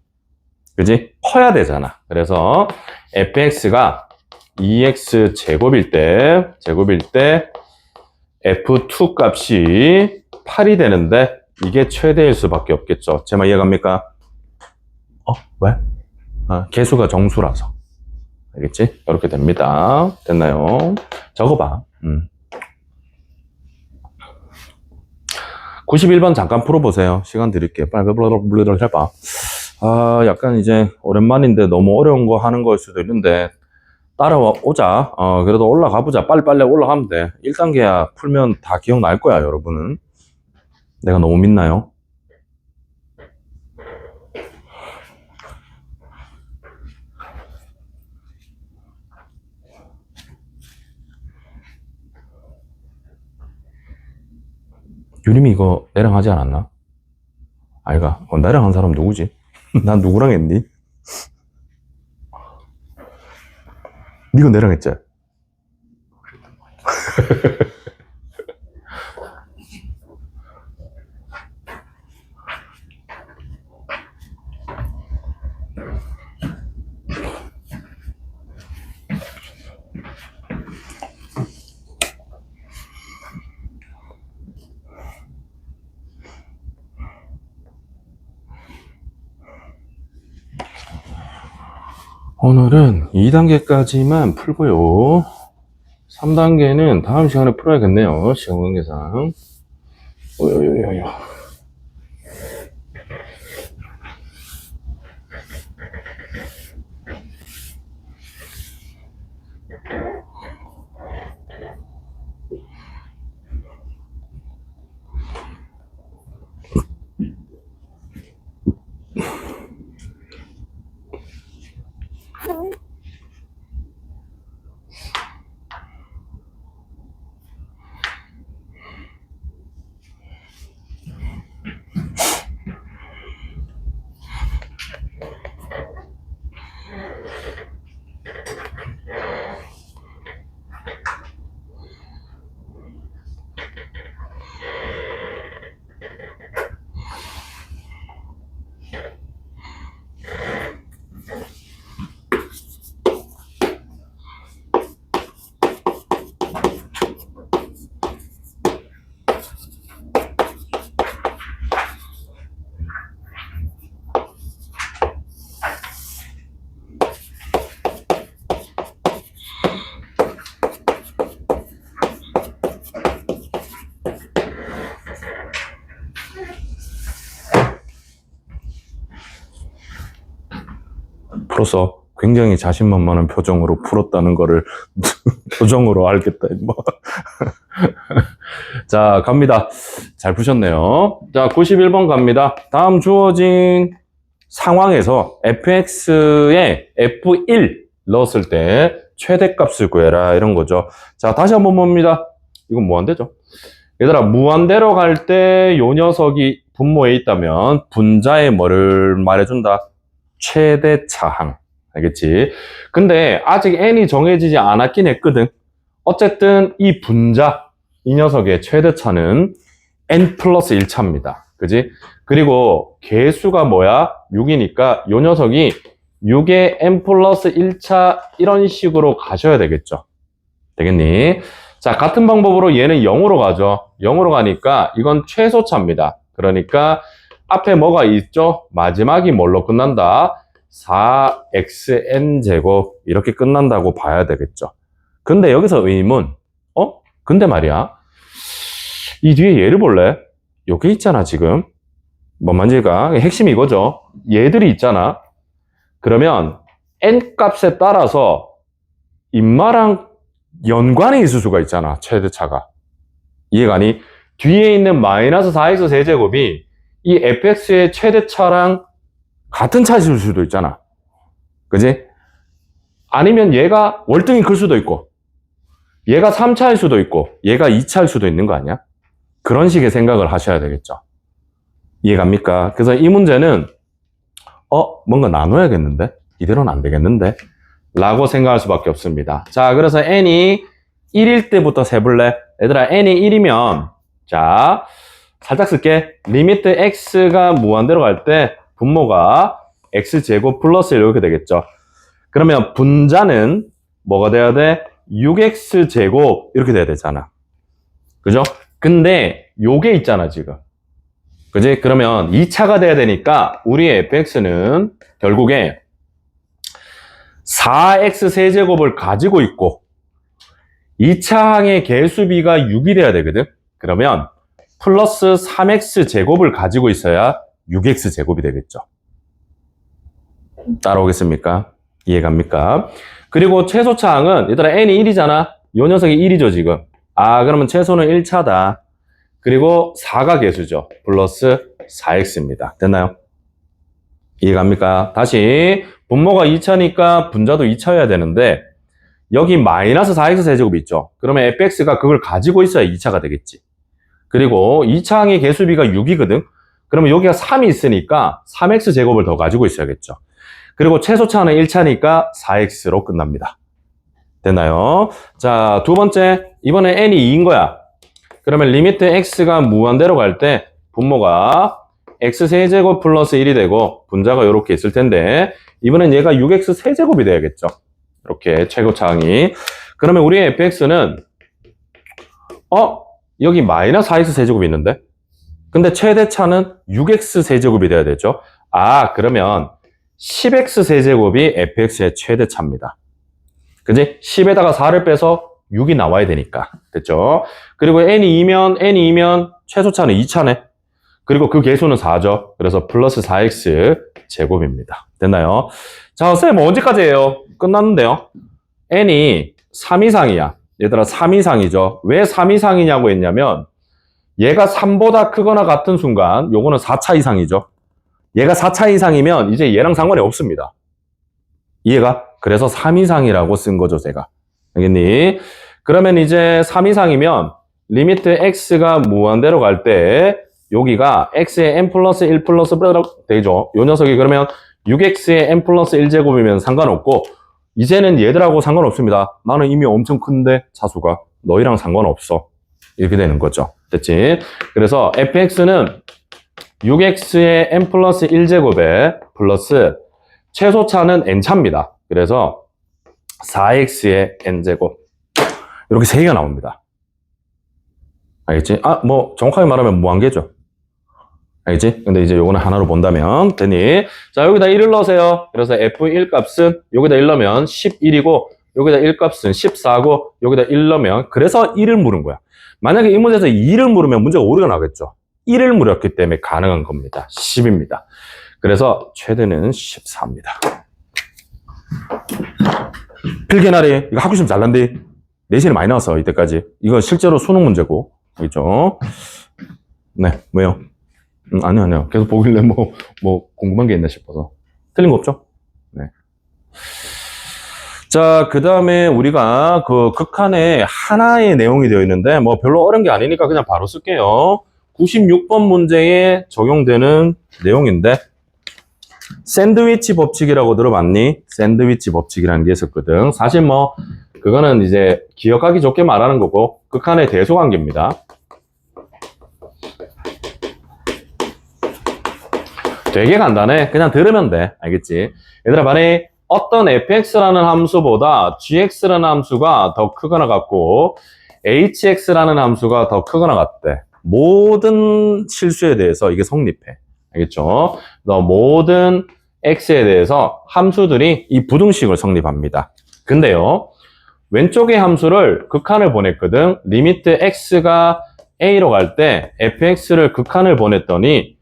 [SPEAKER 1] 그지? 커야 되잖아. 그래서 fx가 2x 제곱일 때 f2 값이 8이 되는데 이게 최대일 수밖에 없겠죠. 제 말 이해갑니까? 왜? 개수가 정수라서. 알겠지? 이렇게 됩니다. 됐나요? 적어봐. 91번 잠깐 풀어보세요. 시간 드릴게요. 빨리 해봐. 약간 이제 오랜만인데 너무 어려운 거 하는 거일 수도 있는데 따라오자. 그래도 올라가보자. 빨리빨리 올라가면 돼. 1단계야 풀면 다 기억날 거야, 여러분은. 내가 너무 믿나요? 유림이 이거 내랑 하지 않았나? 아이가, 나랑 한 사람 누구지? 난 누구랑 했니? 니가 내랑 했지? 오늘은 2단계까지만 풀고요. 3단계는 다음 시간에 풀어야겠네요. 시간 관계상. 오요요요요. 풀어서 굉장히 자신만만한 표정으로 풀었다는 거를 표정으로 알겠다. 뭐. 자, 갑니다. 잘 푸셨네요. 자, 91번 갑니다. 다음 주어진 상황에서 fx에 f1 넣었을 때 최대값을 구해라. 이런 거죠. 자, 다시 한번 봅니다. 이건 무한대죠. 얘들아, 무한대로 갈 때 요 녀석이 분모에 있다면 분자의 뭐를 말해준다? 최대차항. 알겠지? 근데 아직 n이 정해지지 않았긴 했거든. 어쨌든 이 분자, 이 녀석의 최대차는 n 플러스 1차입니다. 그지? 그리고 개수가 뭐야? 6이니까 요 녀석이 6의 n 플러스 1차 이런 식으로 가셔야 되겠죠. 되겠니? 자, 같은 방법으로 얘는 0으로 가죠. 0으로 가니까 이건 최소차입니다. 그러니까 앞에 뭐가 있죠? 마지막이 뭘로 끝난다? 4xn제곱 이렇게 끝난다고 봐야 되겠죠. 근데 여기서 의문, 근데 말이야, 이 뒤에 얘를 볼래? 여기 있잖아 지금. 뭔 말인지가 핵심이 이거죠. 얘들이 있잖아. 그러면 n 값에 따라서 인마랑 연관이 있을 수가 있잖아. 최대차가. 이해가니? 뒤에 있는 마이너스 4x 세제곱이 이 fx의 최대차랑 같은 차일 수도 있잖아. 그지? 아니면 얘가 월등히 클 수도 있고, 얘가 3차일 수도 있고, 얘가 2차일 수도 있는 거 아니야? 그런 식의 생각을 하셔야 되겠죠. 이해갑니까? 그래서 이 문제는, 뭔가 나눠야겠는데? 이대로는 안 되겠는데? 라고 생각할 수밖에 없습니다. 자, 그래서 n이 1일 때부터 세볼래? 얘들아, n이 1이면, 자, 살짝 쓸게. 리미트 x가 무한대로 갈 때, 분모가 x제곱 플러스 1 이렇게 되겠죠. 그러면 분자는 뭐가 돼야 돼? 6x제곱 이렇게 돼야 되잖아. 그죠? 근데 요게 있잖아 지금. 그지? 그러면 2차가 돼야 되니까 우리의 fx는 결국에 4x 세제곱을 가지고 있고 2차항의 개수비가 6이 돼야 되거든. 그러면 플러스 3x 제곱을 가지고 있어야 6x 제곱이 되겠죠. 따라오겠습니까? 이해갑니까? 그리고 최소차항은 얘들아 n이 1이잖아. 요 녀석이 1이죠 지금. 그러면 최소는 1차다. 그리고 4가 개수죠. 플러스 4x입니다. 됐나요? 이해갑니까? 다시 분모가 2차니까 분자도 2차여야 되는데 여기 마이너스 4x 세제곱이 있죠. 그러면 fx가 그걸 가지고 있어야 2차가 되겠지. 그리고 2차항의 개수비가 6이거든. 그러면 여기가 3이 있으니까 3x 제곱을 더 가지고 있어야겠죠. 그리고 최소차는 1차니까 4x로 끝납니다. 됐나요? 자, 두 번째. 이번에 n이 2인 거야. 그러면 리미트 x가 무한대로 갈 때 분모가 x세제곱 플러스 1이 되고 분자가 이렇게 있을 텐데 이번엔 얘가 6x 세제곱이 돼야겠죠. 이렇게 최고차항이. 그러면 우리의 fx는 여기 마이너스 4x 세제곱이 있는데 근데 최대차는 6x 세제곱이 돼야 되죠. 그러면 10x 세제곱이 fx의 최대차입니다. 그지? 10에다가 4를 빼서 6이 나와야 되니까. 됐죠? 그리고 n이면 최소차는 2차네. 그리고 그 개수는 4죠. 그래서 플러스 4x 제곱입니다. 됐나요? 자, 쌤 언제까지예요? 끝났는데요. n이 3 이상이야. 얘들아 3 이상이죠. 왜 3 이상이냐고 했냐면 얘가 3보다 크거나 같은 순간 요거는 4차 이상이죠. 얘가 4차 이상이면 이제 얘랑 상관이 없습니다. 이해가? 그래서 3 이상이라고 쓴 거죠, 제가. 알겠니? 그러면 이제 3 이상이면 리미트 x가 무한대로 갈 때 여기가 x의 n 플러스 1 플러스 되죠. 요 녀석이 그러면 6x의 n 플러스 1제곱이면 상관없고 이제는 얘들하고 상관없습니다. 나는 이미 엄청 큰데 차수가 너희랑 상관없어. 이렇게 되는 거죠. 됐지? 그래서 fx는 6x의 n 플러스 1제곱에 플러스 최소차는 n차입니다. 그래서 4x의 n제곱 이렇게 3개가 나옵니다. 알겠지? 뭐 정확하게 말하면 무한계죠. 알겠지? 근데 이제 요거는 하나로 본다면 되니? 자, 여기다 1을 넣으세요. 그래서 f1 값은 여기다 1 넣으면 11이고 여기다 1 값은 14고 여기다 1 넣으면 그래서 1을 물은 거야. 만약에 이 문제에서 2를 물으면 문제가 오류가 나겠죠. 1을 물었기 때문에 가능한 겁니다. 10입니다. 그래서 최대는 14입니다. 필기나리 이거 학교 시험 잘 난데 내신이 많이 나왔어 이때까지. 이거 실제로 수능 문제고. 알겠죠? 네, 뭐요? 아니요. 계속 보길래 뭐 궁금한 게 있나 싶어서. 틀린 거 없죠? 네. 자, 그 다음에 우리가 그 극한에 하나의 내용이 되어 있는데 뭐 별로 어려운 게 아니니까 그냥 바로 쓸게요. 96번 문제에 적용되는 내용인데 샌드위치 법칙이라고 들어봤니? 샌드위치 법칙이라는 게 있었거든. 사실 뭐 그거는 이제 기억하기 좋게 말하는 거고 극한의 대소관계입니다. 되게 간단해. 그냥 들으면 돼. 알겠지? 얘들아, 만약에 어떤 fx라는 함수보다 gx라는 함수가 더 크거나 같고 hx라는 함수가 더 크거나 같대. 모든 실수에 대해서 이게 성립해. 알겠죠? 모든 x에 대해서 함수들이 이 부등식을 성립합니다. 근데요, 왼쪽의 함수를 극한을 보냈거든. 리미트 x가 a로 갈 때 fx를 극한을 보냈더니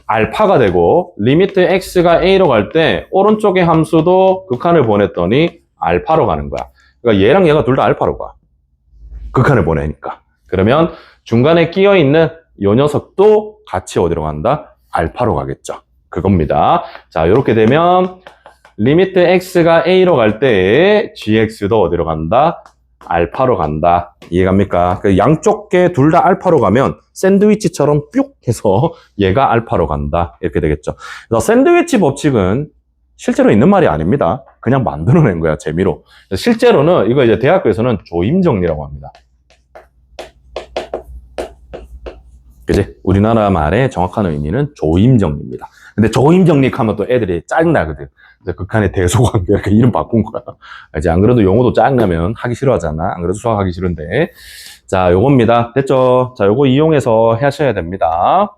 [SPEAKER 1] 알파가 되고 리미트 x가 a로 갈 때 오른쪽의 함수도 극한을 보냈더니 알파로 가는 거야. 그러니까 얘랑 얘가 둘 다 알파로 가. 극한을 보내니까. 그러면 중간에 끼어있는 이 녀석도 같이 어디로 간다? 알파로 가겠죠. 그겁니다. 자, 이렇게 되면 리미트 x가 a로 갈 때 gx도 어디로 간다? 알파로 간다. 이해갑니까? 그 양쪽 게 둘 다 알파로 가면 샌드위치처럼 뿅 해서 얘가 알파로 간다. 이렇게 되겠죠. 그래서 샌드위치 법칙은 실제로 있는 말이 아닙니다. 그냥 만들어낸 거야, 재미로. 실제로는 이거 이제 대학교에서는 조임정리라고 합니다. 그지? 우리나라 말의 정확한 의미는 조임정리입니다. 근데 조임정리 하면 또 애들이 짜증나거든. 그래서 극한의 대소관계 이렇게 이름 바꾼 거야. 이제 안 그래도 영어도 짜증나면 하기 싫어하잖아. 안 그래도 수학 하기 싫은데. 자, 요겁니다. 됐죠? 자, 요거 이용해서 하셔야 됩니다.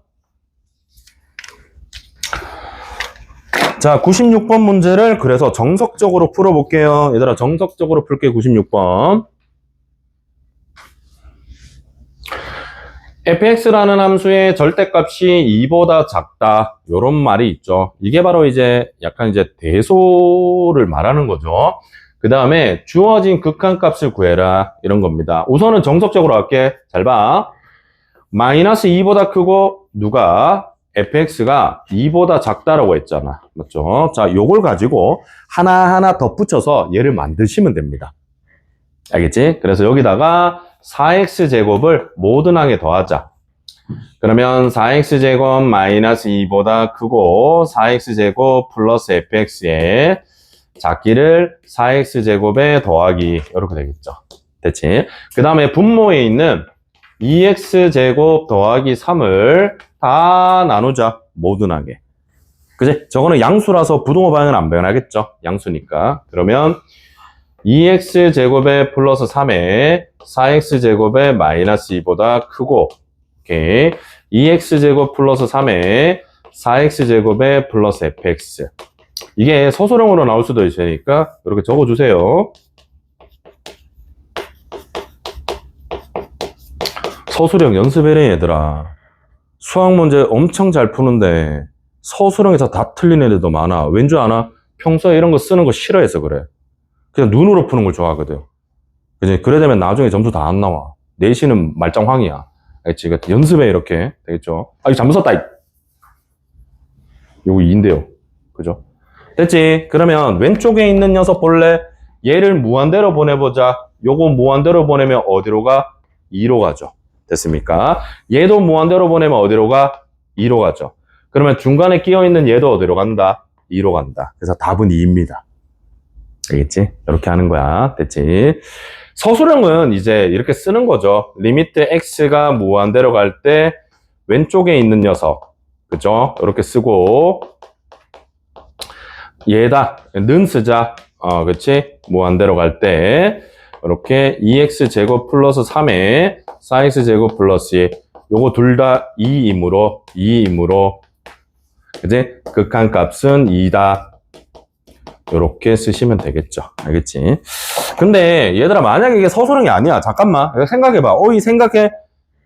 [SPEAKER 1] 자, 96번 문제를 그래서 정석적으로 풀어볼게요. 얘들아, 정석적으로 풀게 96번. fx라는 함수의 절대값이 2보다 작다. 요런 말이 있죠. 이게 바로 이제 약간 이제 대소를 말하는 거죠. 그 다음에 주어진 극한값을 구해라. 이런 겁니다. 우선은 정석적으로 할게. 잘 봐. 마이너스 2보다 크고 누가? fx가 2보다 작다라고 했잖아. 맞죠? 자, 요걸 가지고 하나하나 덧붙여서 얘를 만드시면 됩니다. 알겠지? 그래서 여기다가 4x제곱을 모든 항에 더하자. 그러면 4x제곱 마이너스 2보다 크고 4x제곱 플러스 fx에 작기를 4x제곱에 더하기 이렇게 되겠죠. 됐지? 그 다음에 분모에 있는 2x제곱 더하기 3을 다 나누자. 모든 항에. 그지? 저거는 양수라서 부동호 방향은 안 변하겠죠. 양수니까. 그러면 2x제곱에 플러스 3에 4x제곱에 마이너스 2보다 크고 오케이. 2x제곱 플러스 3에 4x제곱에 플러스 fx 이게 서술형으로 나올 수도 있으니까 이렇게 적어주세요. 서술형 연습해라 얘들아. 수학 문제 엄청 잘 푸는데 서술형에서 다 틀린 애들도 많아. 왠 줄 아나? 평소에 이런 거 쓰는 거 싫어해서 그래. 그냥 눈으로 푸는 걸 좋아하거든. 그지? 그래 되면 나중에 점수 다 안 나와. 내신은 말짱황이야. 알겠지? 연습에 이렇게 되겠죠? 아, 이거 잘못 썼다. 요거 2인데요. 그죠? 됐지? 그러면 왼쪽에 있는 녀석 볼래? 얘를 무한대로 보내보자. 요거 무한대로 보내면 어디로 가? 2로 가죠. 됐습니까? 얘도 무한대로 보내면 어디로 가? 2로 가죠. 그러면 중간에 끼어있는 얘도 어디로 간다? 2로 간다. 그래서 답은 2입니다. 알겠지? 이렇게 하는 거야. 됐지? 서술형은 이제 이렇게 쓰는 거죠. 리미트 x가 무한대로 갈 때 왼쪽에 있는 녀석. 그죠? 이렇게 쓰고 얘다. 는 쓰자. 그치? 무한대로 갈 때 이렇게 2x제곱 플러스 3에 4x제곱 플러스 2. 요거 둘 다 2이므로 그지? 극한값은 2다. 요렇게 쓰시면 되겠죠. 알겠지? 근데 얘들아 만약에 이게 서술형이 아니야. 잠깐만. 생각해봐. 이 생각해.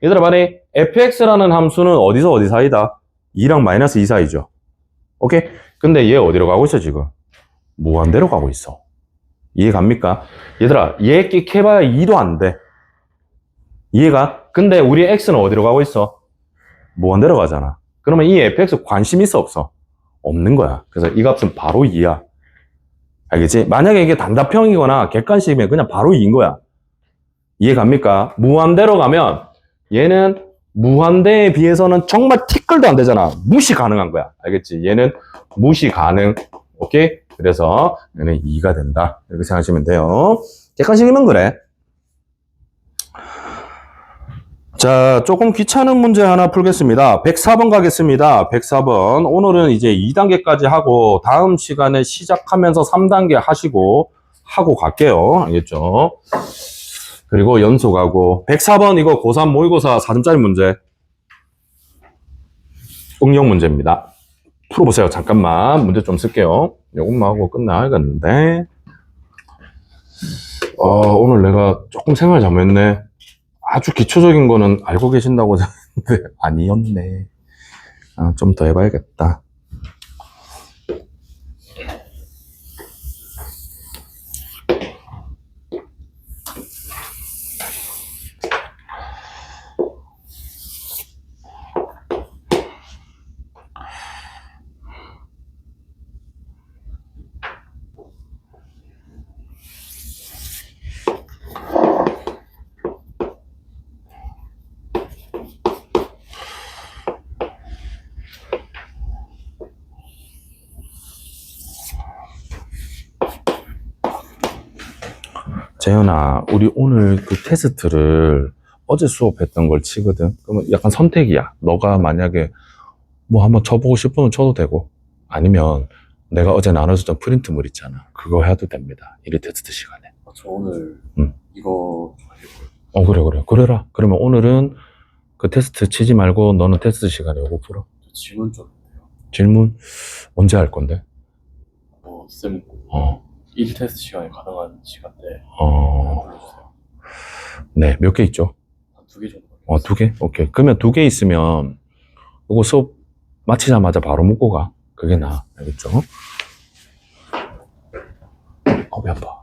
[SPEAKER 1] 얘들아 말해. fx라는 함수는 어디서 어디 사이다? 2랑 마이너스 2 사이죠. 오케이? 근데 얘 어디로 가고 있어 지금? 무한대로 가고 있어. 이해 갑니까? 얘들아 얘 끽해봐야 2도 안 돼. 이해가? 근데 우리 x는 어디로 가고 있어? 무한대로 가잖아. 그러면 이 fx 관심 있어 없어? 없는 거야. 그래서 이 값은 바로 2야. 알겠지? 만약에 이게 단답형이거나 객관식이면 그냥 바로 2인 거야. 이해 갑니까? 무한대로 가면 얘는 무한대에 비해서는 정말 티끌도 안 되잖아. 무시 가능한 거야. 알겠지? 얘는 무시 가능. 오케이? 그래서 얘는 2가 된다. 이렇게 생각하시면 돼요. 객관식이면 그래. 자, 조금 귀찮은 문제 하나 풀겠습니다. 104번 가겠습니다. 104번. 오늘은 이제 2단계까지 하고 다음 시간에 시작하면서 3단계 하고 갈게요. 알겠죠? 그리고 연속하고 104번 이거 고3 모의고사 4점짜리 문제. 응용 문제입니다. 풀어보세요. 잠깐만 문제 좀 쓸게요. 요것만 하고 끝나야겠는데 오늘 내가 조금 생각을 잘못했네. 아주 기초적인 거는 알고 계신다고 생각했는데 아니었네. 좀 더 해봐야겠다. 재현아, 우리 오늘 그 테스트를 어제 수업했던 걸 치거든. 그러면 약간 선택이야. 너가 만약에 뭐 한번 쳐보고 싶으면 쳐도 되고, 아니면 내가 어제 나눠줬던 프린트물 있잖아. 그거 해도 됩니다. 1회 테스트 시간에.
[SPEAKER 2] 저 오늘
[SPEAKER 1] 응.
[SPEAKER 2] 이거 해볼게요.
[SPEAKER 1] 그래. 그래라. 그러면 오늘은 그 테스트 치지 말고 너는 테스트 시간에 요거 풀어.
[SPEAKER 2] 질문 좀 해요.
[SPEAKER 1] 질문 언제 할 건데?
[SPEAKER 2] 쌤 1 테스트 시간에 가능한 시간대 불러주세요.
[SPEAKER 1] 네, 몇 개 있죠?
[SPEAKER 2] 한 2개 정도.
[SPEAKER 1] 2개? 오케이. 그러면 2개 있으면 요거 수업 마치자마자 바로 묻고 가. 그게 나아. 알겠죠? 배 아파.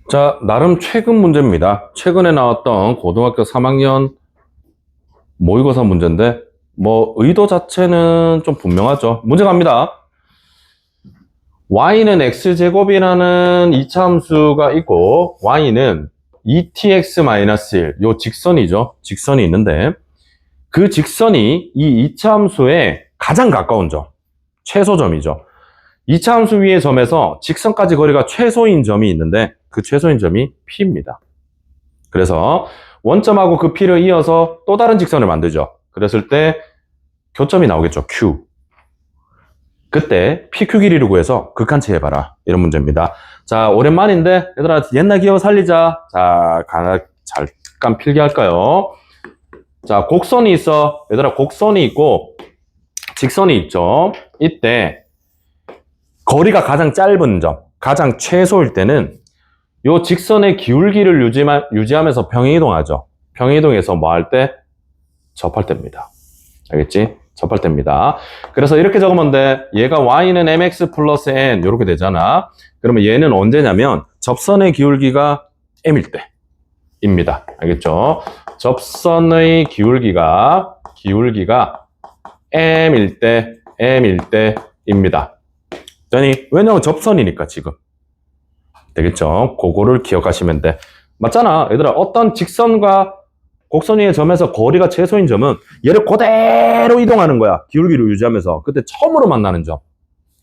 [SPEAKER 1] 자, 나름 최근 문제입니다. 최근에 나왔던 고등학교 3학년 모의고사 문제인데, 뭐, 의도 자체는 좀 분명하죠. 문제 갑니다. y는 x제곱이라는 이차함수가 있고, y는 2tx-1, 요 직선이죠. 직선이 있는데, 그 직선이 이 이차함수에 가장 가까운 점, 최소점이죠. 이차함수 위의 점에서 직선까지 거리가 최소인 점이 있는데, 그 최소인 점이 P입니다. 그래서 원점하고 그 P를 이어서 또 다른 직선을 만들죠. 그랬을 때 교점이 나오겠죠. Q. 그때 PQ 길이를 구해서 극한체해봐라. 이런 문제입니다. 자, 오랜만인데 얘들아 옛날 기억 살리자. 자, 잠깐 필기할까요? 자, 곡선이 있어. 얘들아 곡선이 있고 직선이 있죠. 이때 거리가 가장 짧은 점, 가장 최소일 때는 요 직선의 기울기를 유지하면서 평행이동하죠. 평행이동해서 뭐 할 때? 접할 때입니다. 알겠지? 접할 때입니다. 그래서 이렇게 적으면 돼. 얘가 y는 mx 플러스 n 이렇게 되잖아. 그러면 얘는 언제냐면 접선의 기울기가 m일 때입니다. 알겠죠? 접선의 기울기가 m일 때입니다. 왜냐면 접선이니까 지금. 되겠죠? 그거를 기억하시면 돼. 맞잖아. 얘들아, 어떤 직선과 곡선 위의 점에서 거리가 최소인 점은 얘를 그대로 이동하는 거야. 기울기를 유지하면서. 그때 처음으로 만나는 점.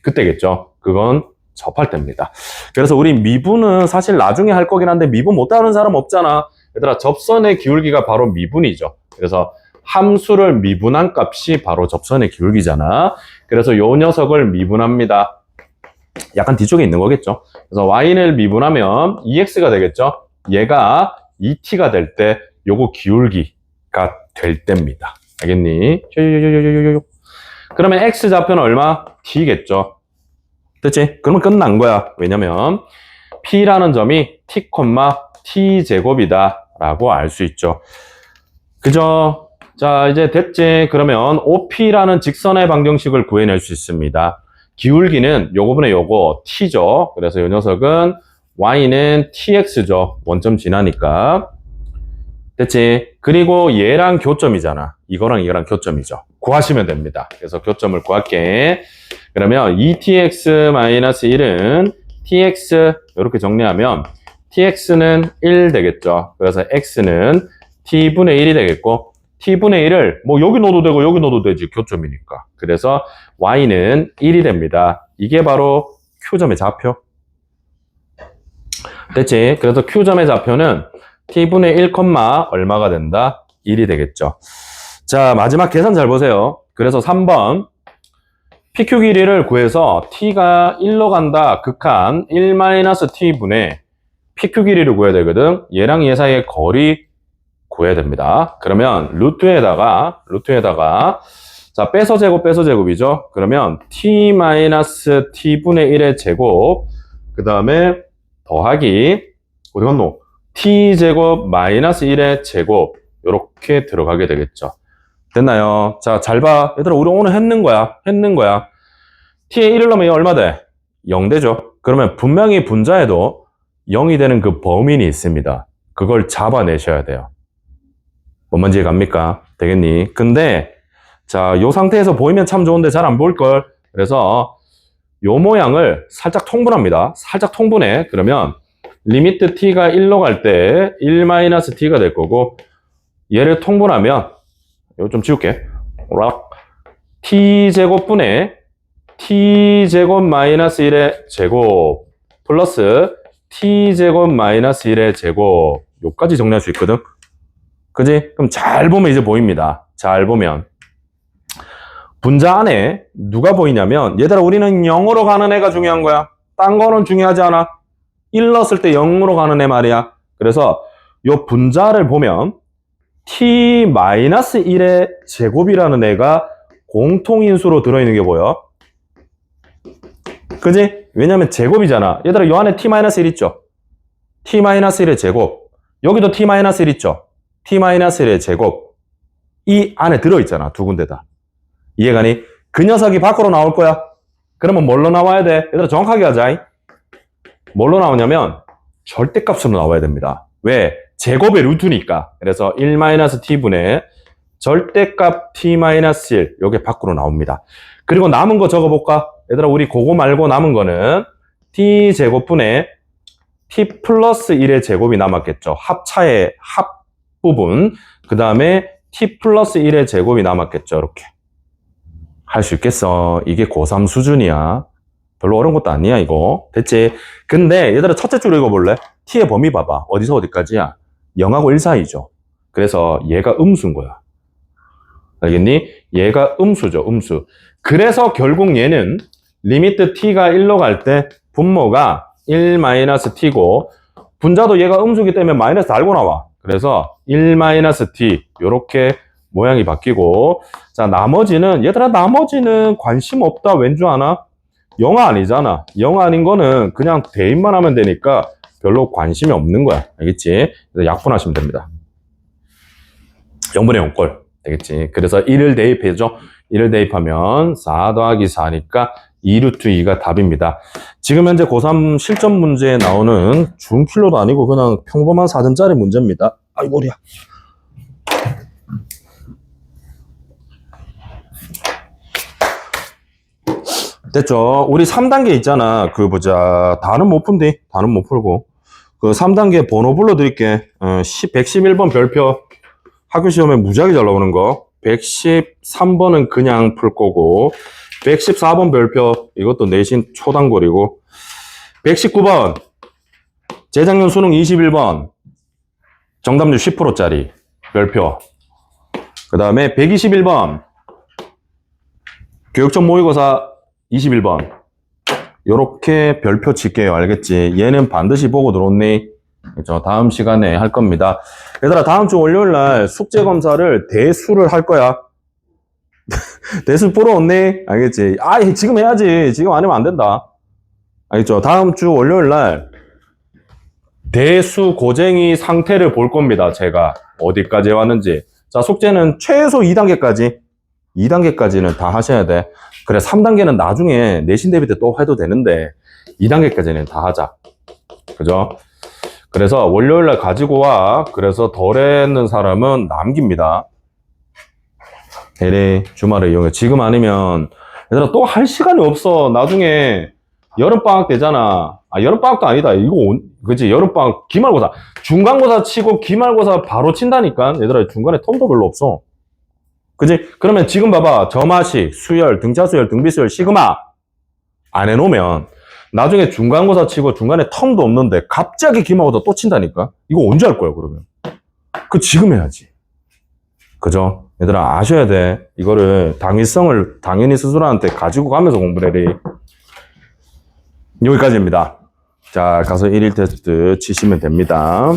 [SPEAKER 1] 그때겠죠? 그건 접할 때입니다. 그래서 우리 미분은 사실 나중에 할 거긴 한데 미분 못하는 사람 없잖아. 얘들아, 접선의 기울기가 바로 미분이죠. 그래서 함수를 미분한 값이 바로 접선의 기울기잖아. 그래서 요 녀석을 미분합니다. 약간 뒤쪽에 있는 거겠죠. 그래서 y를 미분하면 2x가 되겠죠. 얘가 2t가 될 때 요거 기울기가 될 때입니다. 알겠니? 그러면 x좌표는 얼마? t겠죠. 됐지? 그러면 끝난 거야. 왜냐면 p라는 점이 t, t제곱이다 라고 알 수 있죠. 그죠? 자, 이제 됐지? 그러면 OP라는 직선의 방정식을 구해낼 수 있습니다. 기울기는 요거분의 요거 t죠. 그래서 이 녀석은 y는 tx죠. 원점 지나니까. 됐지? 그리고 얘랑 교점이잖아. 이거랑 교점이죠. 구하시면 됩니다. 그래서 교점을 구할게. 그러면 2tx-1은 tx 이렇게 정리하면 tx는 1 되겠죠. 그래서 x는 t분의 1이 되겠고 t분의 1을 뭐 여기 넣어도 되고 여기 넣어도 되지. 교점이니까. 그래서 y는 1이 됩니다. 이게 바로 Q점의 좌표. 됐지? 그래서 Q점의 좌표는 t분의 1, 얼마가 된다? 1이 되겠죠. 자, 마지막 계산 잘 보세요. 그래서 3번 PQ 길이를 구해서 t가 1로 간다. 극한 1-t분의 PQ 길이를 구해야 되거든. 얘랑 얘 사이의 거리 구해야 됩니다. 그러면 루트에다가 자, 빼서 제곱이죠. 그러면 t-t분의 1의 제곱 그 다음에 더하기 어디 갔노? t제곱 마이너스 1의 제곱 이렇게 들어가게 되겠죠. 됐나요? 자, 잘 봐. 얘들아, 우리 오늘 했는 거야. t에 1을 넣으면 얼마 돼? 0 되죠. 그러면 분명히 분자에도 0이 되는 그 범인이 있습니다. 그걸 잡아내셔야 돼요. 뭔 말인지 이해갑니까? 되겠니? 근데 자, 요 상태에서 보이면 참 좋은데 잘 안 보일걸. 그래서 요 모양을 살짝 통분합니다. 살짝 통분해. 그러면 리미트 t가 1로 갈 때 1-t가 될 거고 얘를 통분하면 이거 좀 지울게. t제곱분의 t제곱 마이너스 1의 제곱 플러스 t제곱 마이너스 1의 제곱 요까지 정리할 수 있거든. 그지? 그럼 잘 보면 이제 보입니다. 잘 보면 분자 안에 누가 보이냐면 얘들아 우리는 0으로 가는 애가 중요한 거야. 딴 거는 중요하지 않아. 1 넣었을 때 0으로 가는 애 말이야. 그래서 요 분자를 보면 t-1의 제곱이라는 애가 공통인수로 들어있는 게 보여. 그지? 왜냐면 제곱이잖아. 얘들아 요 안에 t-1 있죠? t-1의 제곱. 여기도 t-1 있죠? t-1의 제곱. 이 안에 들어있잖아. 두 군데 다. 이해가니? 그 녀석이 밖으로 나올 거야. 그러면 뭘로 나와야 돼? 얘들아 정확하게 하자. 뭘로 나오냐면 절대값으로 나와야 됩니다. 왜? 제곱의 루트니까. 그래서 1-t분의 절대값 t-1 요게 밖으로 나옵니다. 그리고 남은 거 적어볼까? 얘들아 우리 그거 말고 남은 거는 t제곱분의 t 플러스 1의 제곱이 남았겠죠. 합차의 합부분. 그 다음에 t 플러스 1의 제곱이 남았겠죠. 이렇게. 할 수 있겠어. 이게 고3 수준이야. 별로 어려운 것도 아니야 이거. 됐지? 근데 얘들아 첫째 줄 읽어볼래? t의 범위 봐봐. 어디서 어디까지야? 0하고 1 사이죠. 그래서 얘가 음수인 거야. 알겠니? 얘가 음수죠. 음수. 그래서 결국 얘는 리미트 t가 1로 갈 때 분모가 1-t고 분자도 얘가 음수기 때문에 마이너스 달고 나와. 그래서 1-t 요렇게 모양이 바뀌고 자 나머지는 얘들아 나머지는 관심 없다. 왠 줄 아나? 영어 아니잖아. 영어 아닌 거는 그냥 대입만 하면 되니까 별로 관심이 없는 거야. 알겠지? 그래서 약분하시면 됩니다. 0분의 0꼴. 되겠지? 그래서 1을 대입해줘. 1을 대입하면 4 더하기 4니까 2루트 2가 답입니다. 지금 현재 고3 실전 문제에 나오는 중킬로도 아니고 그냥 평범한 4점짜리 문제입니다. 아이고, 머리야. 됐죠? 우리 3단계 있잖아. 그 보자. 다는 못 푼대. 다는 못 풀고. 그 3단계 번호 불러드릴게. 111번 별표. 학교 시험에 무지하게 잘 나오는 거. 113번은 그냥 풀 거고. 114번 별표. 이것도 내신 초단골이고. 119번. 재작년 수능 21번. 정답률 10%짜리 별표. 그 다음에 121번. 교육청 모의고사 21번. 요렇게 별표 칠게요. 알겠지? 얘는 반드시 보고 들어오니. 그렇죠? 다음 시간에 할 겁니다. 얘들아, 다음 주 월요일 날 숙제 검사를 대수를 할 거야. 대수 보러 왔네? 알겠지? 아, 지금 해야지. 지금 안 하면 안 된다. 알겠죠? 다음 주 월요일 날 대수 고쟁이 상태를 볼 겁니다. 제가 어디까지 왔는지. 자, 숙제는 최소 2단계까지. 2단계까지는 다 하셔야 돼. 그래, 3단계는 나중에 내신 대비 때 또 해도 되는데 2단계까지는 다 하자. 그죠? 그래서 월요일날 가지고 와. 그래서 덜 했는 사람은 남깁니다. 에레, 주말에 이용해. 지금 아니면 얘들아 또 할 시간이 없어. 나중에 여름방학 되잖아. 아, 여름방학도 아니다. 이거 그치? 여름방학 기말고사. 중간고사 치고 기말고사 바로 친다니까. 얘들아 중간에 텀도 별로 없어. 그치? 그러면 지금 봐봐. 점화식, 수열, 등차수열, 등비수열, 시그마 안 해놓으면 나중에 중간고사 치고 중간에 텀도 없는데 갑자기 기말고사 또 친다니까? 이거 언제 할 거야 그러면? 그 지금 해야지. 그죠? 얘들아 아셔야 돼. 이거를 당위성을 당연히 스스로한테 가지고 가면서 공부를 해야 돼. 여기까지입니다. 자, 가서 1일 테스트 치시면 됩니다.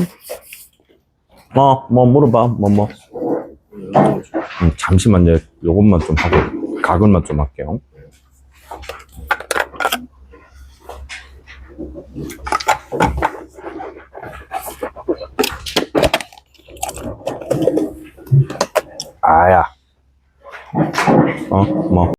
[SPEAKER 1] 뭐 물어봐. 잠시만요. 요것만 좀 하고 가글만 좀 할게요. 아야.